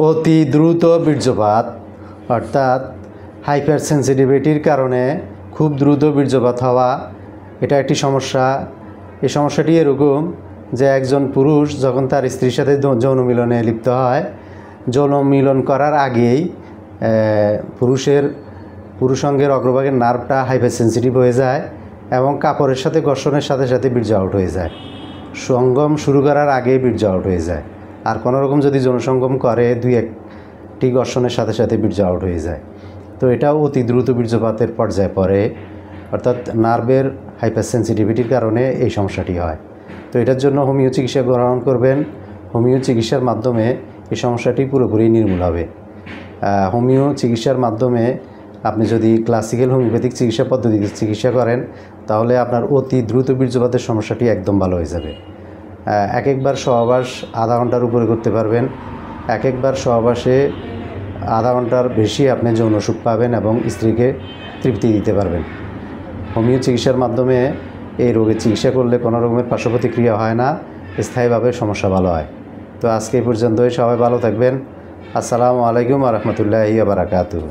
অতি দ্রুত বীর্যপাত অর্থাৎ হাইপার সেন্সিটিভিটির কারণে খুব দ্রুত বীর্যপাত হওয়া, এটা একটি সমস্যা। এই সমস্যাটি এরকম যে একজন পুরুষ যখন তার স্ত্রীর সাথে যৌন মিলনে লিপ্ত হয়, যৌন মিলন করার আগেই পুরুষাঙ্গের অগ্রভাগের নার্ভটা হাইপার সেন্সিটিভ হয়ে যায় এবং কাপড়ের সাথে ঘর্ষণের সাথে সাথে বীর্য আউট হয়ে যায়। সঙ্গম শুরু করার আগেই বীর্য আউট হয়ে যায়। আর কোনো রকম যদি যৌন সঙ্গম করে 2-1টি ঘর্ষণের সাথে সাথে বীর্য আউট হয়ে যায়। তো এটা অতি দ্রুত বীর্যপাতের পর্যায়ে পড়ে, অর্থাৎ নার্ভের হাইপার সেন্সিটিভিটির কারণে এই সমস্যাটি হয়। তো এটার জন্য হোমিও চিকিৎসা গ্রহণ করবেন। হোমিও চিকিৎসার মাধ্যমে এই সমস্যাটি পুরোপুরি নির্মূল হবে। হোমিও চিকিৎসার মাধ্যমে আপনি যদি ক্লাসিক্যাল হোমিওপ্যাথিক চিকিৎসা পদ্ধতিতে চিকিৎসা করেন তাহলে আপনার অতি দ্রুত বীর্যপাতের সমস্যাটি একদম ভালো হয়ে যাবে। একবার সহবাস আধা ঘন্টার উপরে করতে পারবেন। একবার সহবাসে আধা ঘন্টার বেশি আপনি যৌন সুখ পাবেন এবং স্ত্রীকে তৃপ্তি দিতে পারবেন। হোমিও চিকিৎসার মাধ্যমে এই রোগের চিকিৎসা করলে কোনো রকমের পার্শ্ব প্রতিক্রিয়া হয় না, স্থায়ীভাবে সমস্যা ভালো হয়। তো আজকে এই পর্যন্তই, সবাই ভালো থাকবেন। আসসালামু আলাইকুম ওয়া রাহমাতুল্লাহি ওয়া বারাকাতুহু।